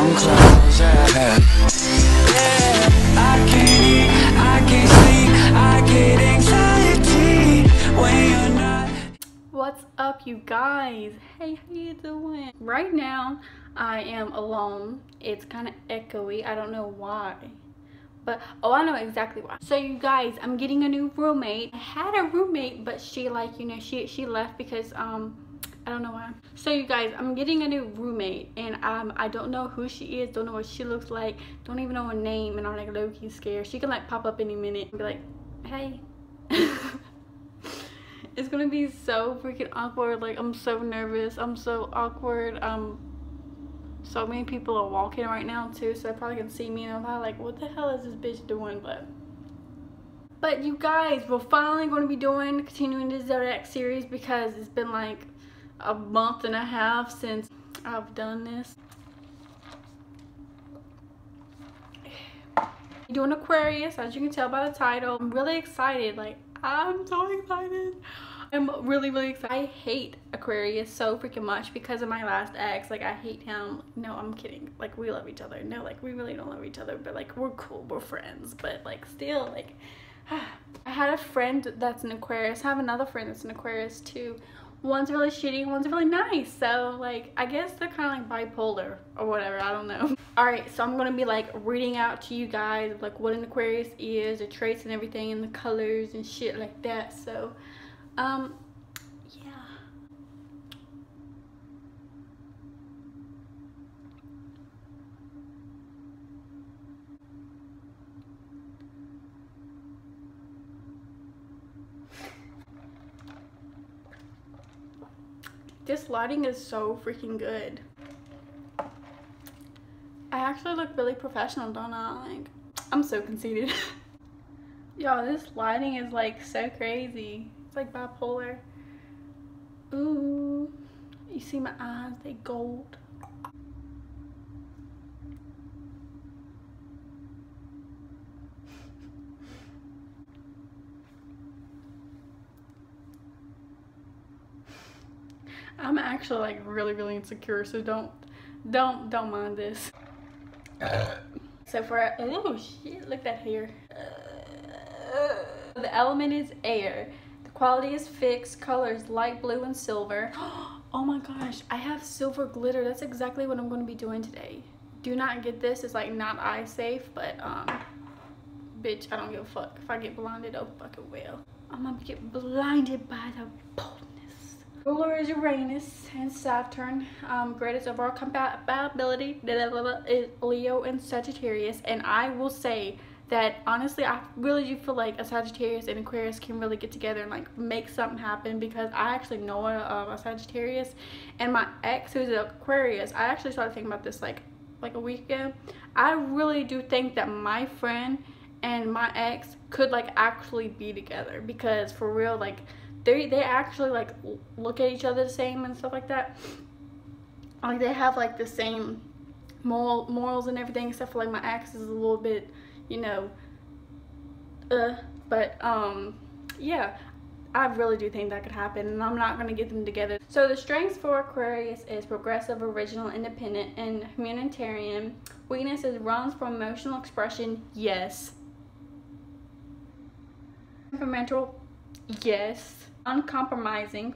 some clothes, yeah. I can't eat, I can't sleep, I get anxiety when you're not. What's up, you guys? Hey, how you doing? Right now I am alone. It's kind of echoey. I don't know why, but oh, I know exactly why. So you guys, I'm getting a new roommate. I had a roommate, but she, like, you know, she left because I don't know why. So you guys, I'm getting a new roommate, and I don't know who she is, don't know what she looks like, don't even know her name, and I'm like low-key scared. She can like pop up any minute and be like, hey. It's gonna be so freaking awkward. Like, I'm so nervous, I'm so awkward. So many people are walking right now too, so they probably can see me, and I'm probably like, what the hell is this bitch doing? But you guys, we're finally going to be continuing the Zodiac series, because it's been like a month and a half since I've done this. Doing Aquarius, as you can tell by the title. I'm really excited. Like, I'm so excited. I'm really excited. I hate Aquarius so freaking much because of my last ex. Like, I hate him. No, I'm kidding. Like, we love each other. No, like, we really don't love each other, but like, we're cool, we're friends, but like, still, like, I had a friend that's an Aquarius. I have another friend that's an Aquarius too. One's really shitty, one's really nice. So like, I guess they're kind of like bipolar or whatever, I don't know. Alright, so I'm gonna be like reading out to you guys like what an Aquarius is, the traits and everything, and the colors and shit like that. So yeah. This lighting is so freaking good. I actually look really professional, don't I? Like, I'm so conceited. Y'all, this lighting is like so crazy. It's like bipolar. Ooh, you see my eyes, they gold. I'm actually like really insecure, so don't mind this. So for oh shit, look at that hair. The element is air. The quality is fixed. Colors light blue and silver. Oh my gosh, I have silver glitter. That's exactly what I'm going to be doing today. Do not get this. It's like not eye safe, but bitch, I don't give a fuck. If I get blinded, oh fucking well. I'm gonna get blinded by the boldness. Ruler is Uranus and Saturn. Greatest overall compatibility is Leo and Sagittarius. And I will say that honestly, I really do feel like a Sagittarius and Aquarius can really get together and like make something happen, because I actually know a Sagittarius, and my ex, who's an Aquarius, I actually started thinking about this like a week ago. I really do think that my friend and my ex could like actually be together, because for real, like they actually like look at each other the same and stuff like that. Like, they have like the same morals and everything, except for like my ex is a little bit, you know, but yeah, I really do think that could happen, and I'm not gonna get them together. So the strengths for Aquarius is progressive, original, independent, and humanitarian. Weakness is runs for emotional expression, yes. Temperamental, yes. Uncompromising,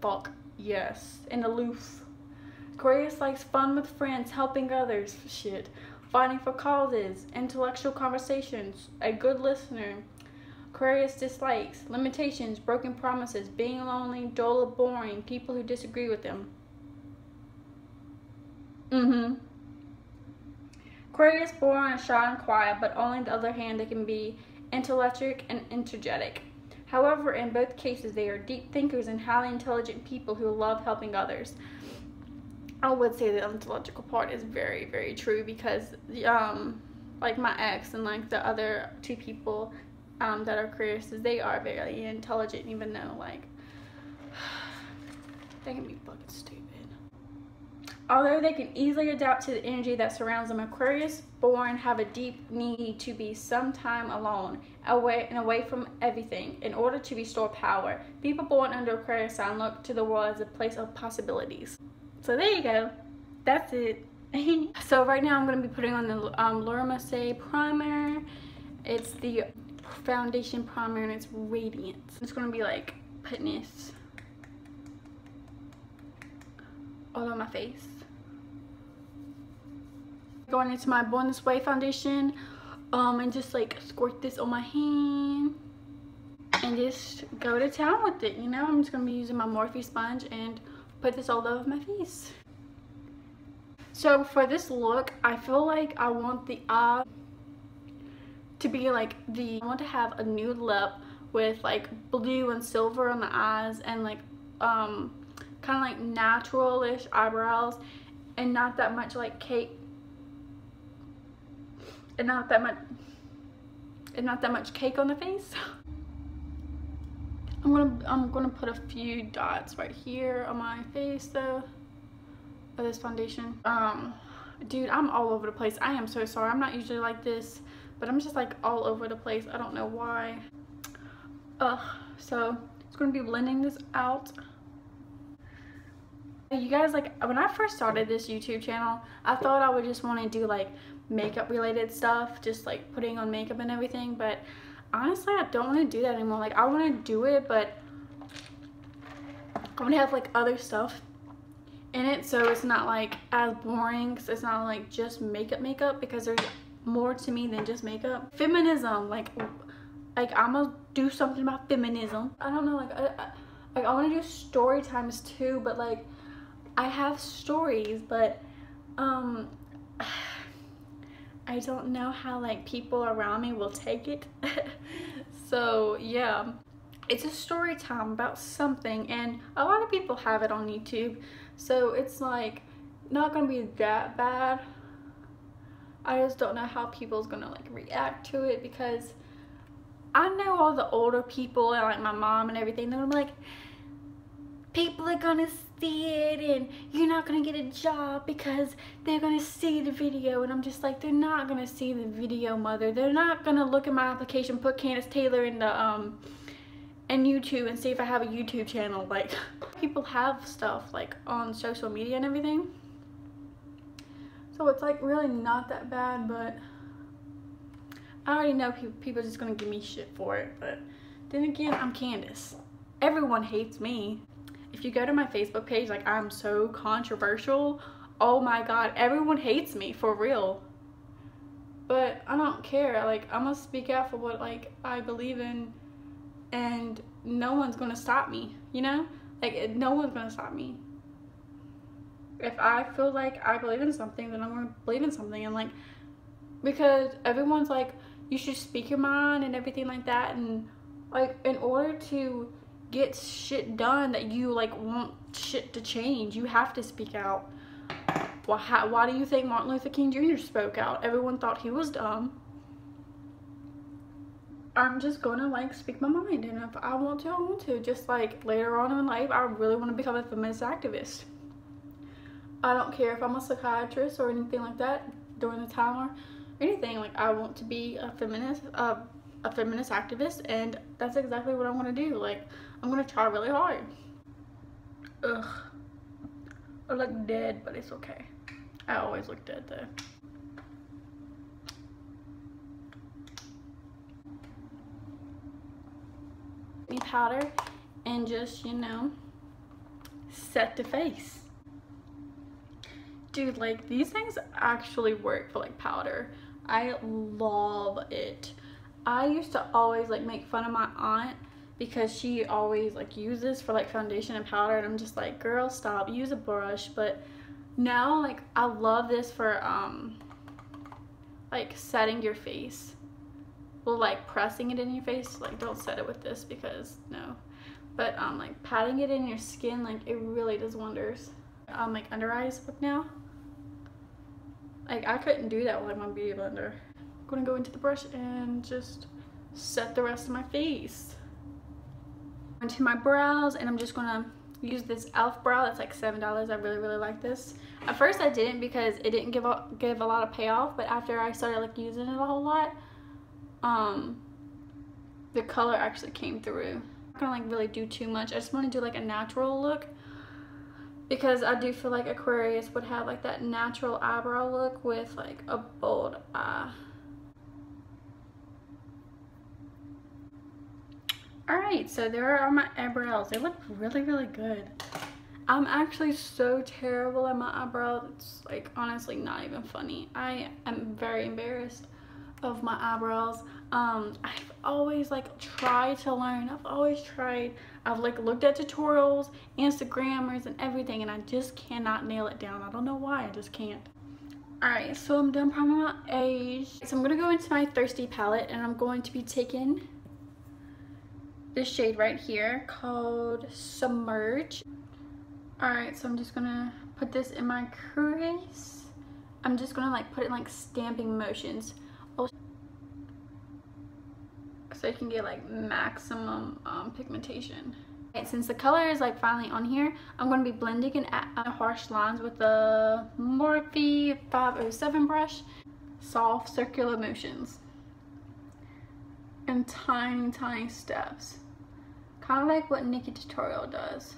fuck yes. And aloof. Aquarius likes fun with friends, helping others, shit, fighting for causes, intellectual conversations, a good listener. Aquarius dislikes limitations, broken promises, being lonely, dull or boring, people who disagree with them. Aquarius boring and shy and quiet, but on the other hand, they can be intellectual and energetic. However, in both cases, they are deep thinkers and highly intelligent people who love helping others. I would say the intellectual part is very true, because like my ex and like the other two people that are Aquarius, they are very intelligent, even though like they can be fucking stupid. Although they can easily adapt to the energy that surrounds them, Aquarius born have a deep need to be sometime alone, away from everything, in order to restore power. People born under Aquarius sign look to the world as a place of possibilities. So there you go. That's it. So right now I'm going to be putting on the Laura Mercier primer. It's the foundation primer and it's radiant. It's going to be like putting this all on my face. Going into my Born This Way foundation and just like squirt this on my hand and just go to town with it, you know. I'm just going to be using my Morphe sponge and put this all over my face. So for this look, I feel like I want the eye to be like I want to have a nude lip with like blue and silver on the eyes and like kind of like natural-ish eyebrows and not that much like cake and not that much cake on the face. I'm gonna put a few dots right here on my face though of this foundation. Dude, I'm all over the place. I am so sorry. I'm not usually like this, but I'm just like all over the place. I don't know why. So it's gonna be blending this out. You guys, like when I first started this YouTube channel, I thought I would just want to do like makeup related stuff, just like putting on makeup and everything, but honestly I don't want to do that anymore. Like I want to do it, but I want to have like other stuff in it so it's not like as boring, because it's not like just makeup because there's more to me than just makeup. Feminism, like I'm gonna do something about feminism. I don't know, like I want to do story times too, but like I have stories, but I don't know how like people around me will take it. So yeah, it's a story time about something, and a lot of people have it on YouTube, so it's like not gonna be that bad. I just don't know how people's gonna like react to it, because I know all the older people and like my mom and everything, they're gonna be like, people are gonna see it and you're not gonna get a job because they're gonna see the video. And I'm just like, they're not gonna see the video, mother. They're not gonna look at my application, put Candace Taylor in the in YouTube and see if I have a YouTube channel. Like, people have stuff like on social media and everything, so it's like really not that bad. But I already know people are just gonna give me shit for it. But then again, I'm Candace. Everyone hates me. If you go to my Facebook page, like, I'm so controversial. Oh my god, everyone hates me, for real. But I don't care. Like, I'm gonna speak out for what like I believe in, and no one's gonna stop me, you know? Like, no one's gonna stop me. If I feel like I believe in something, then I'm gonna believe in something. And like, because everyone's like, you should speak your mind and everything like that, and like, in order to get shit done that you like want shit to change, you have to speak out. Well, why do you think Martin Luther King Jr. spoke out? Everyone thought he was dumb. I'm just gonna like speak my mind, and if I want to, I want to. Just like later on in life, I really want to become a feminist activist. I don't care if I'm a psychiatrist or anything like that during the time or anything. Like, I want to be a feminist activist, and that's exactly what I want to do. Like, I'm gonna try really hard. Ugh, I look dead, but it's okay. I always look dead though. Powder and just, you know, set the face. Dude, like, these things actually work for like powder. I love it. I used to always like make fun of my aunt because she always like uses for like foundation and powder, and I'm just like, girl, stop, use a brush. But now, like, I love this for like setting your face. Well, like pressing it in your face. Like, don't set it with this because no, but like patting it in your skin, like, it really does wonders. Like under eyes look now, like I couldn't do that with like my beauty blender. I'm gonna go into the brush and just set the rest of my face. Into my brows, and I'm just gonna use this elf brow that's like $7. I really like this. At first I didn't because it didn't give a lot of payoff, but after I started like using it a whole lot, the color actually came through. I'm not gonna like really do too much. I just want to do like a natural look because I do feel like Aquarius would have like that natural eyebrow look with like a bold eye. Alright, so there are my eyebrows. They look really, really good. I'm actually so terrible at my eyebrows. It's like honestly not even funny. I am very embarrassed of my eyebrows. I've always like tried to learn. I've like looked at tutorials, Instagrammers and everything, and I just cannot nail it down. I don't know why, I just can't. Alright, so I'm done priming my age. So I'm gonna go into my Thirsty palette, and I'm going to be taking this shade right here called Submerge. Alright, so I'm just gonna put this in my crease. I'm just gonna like put it in like stamping motions so you can get like maximum pigmentation. Okay, since the color is like finally on here, I'm gonna be blending and add harsh lines with the Morphe 507 brush. Soft circular motions and tiny steps, kind of like what Nikki Tutorial does.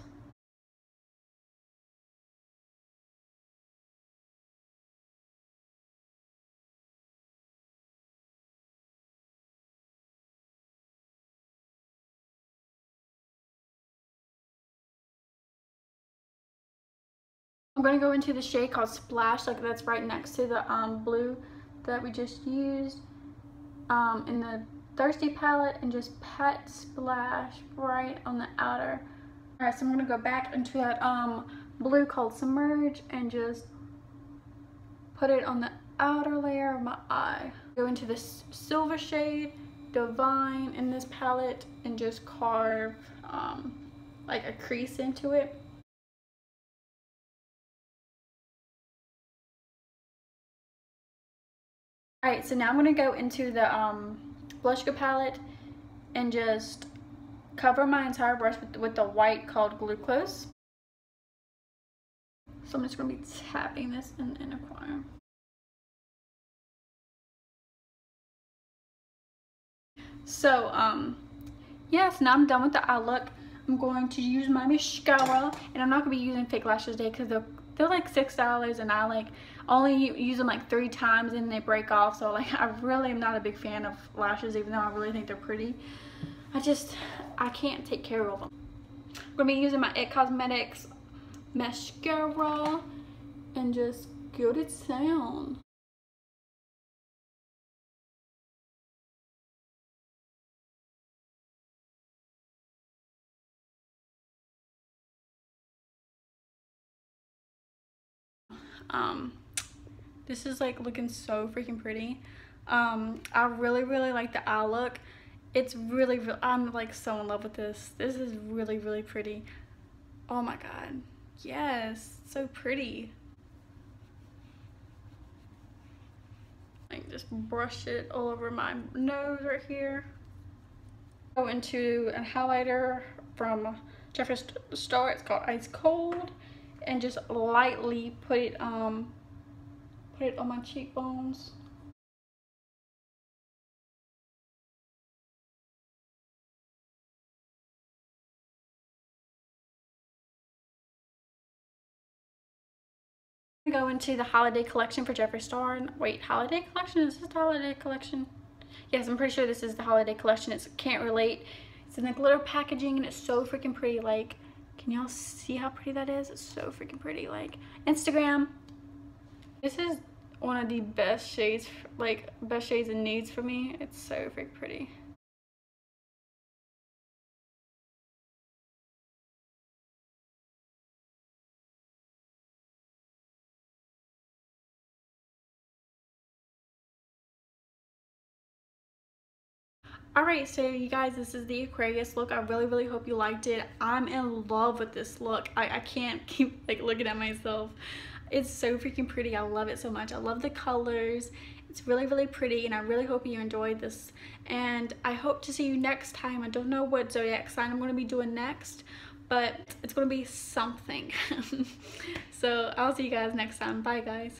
I'm going to go into the shade called Splash, like that's right next to the blue that we just used in the Thirsty palette, and just pat splash right on the outer. Alright, so I'm going to go back into that blue called Submerge and just put it on the outer layer of my eye. Go into this silver shade, Divine, in this palette, and just carve like a crease into it. Alright, so now I'm going to go into the Blushka palette and just cover my entire brush with the white called Glucose. So I'm just going to be tapping this in the inner corner. So, yes, now I'm done with the eye look. I'm going to use my mascara, and I'm not going to be using fake lashes today because they're like $6, and I like only use them like 3 times and they break off. So like I really am not a big fan of lashes, even though I really think they're pretty. I can't take care of them. I'm going to be using my It Cosmetics mascara and just go to town. This is like looking so freaking pretty. I really like the eye look. It's really I'm like so in love with this. This is really pretty. Oh my god, yes, so pretty. Like just brush it all over my nose right here. Go into a highlighter from Jeffree Star. It's called Ice Cold, and just lightly put it on my cheekbones. Go into the holiday collection for Jeffree Star. Wait, holiday collection? Is this the holiday collection? Yes, I'm pretty sure this is the holiday collection. It's Can't Relate. It's in the glitter packaging, and it's so freaking pretty. Like, can y'all see how pretty that is? It's so freaking pretty. Like, Instagram. This is one of the best shades, like best shades and nudes for me. It's so freaking pretty. Alright, so you guys, this is the Aquarius look. I really hope you liked it. I'm in love with this look. I can't keep like looking at myself. It's so freaking pretty. I love it so much. I love the colors. It's really pretty, and I really hope you enjoyed this. And I hope to see you next time. I don't know what zodiac sign I'm going to be doing next, but it's going to be something. So I'll see you guys next time. Bye guys.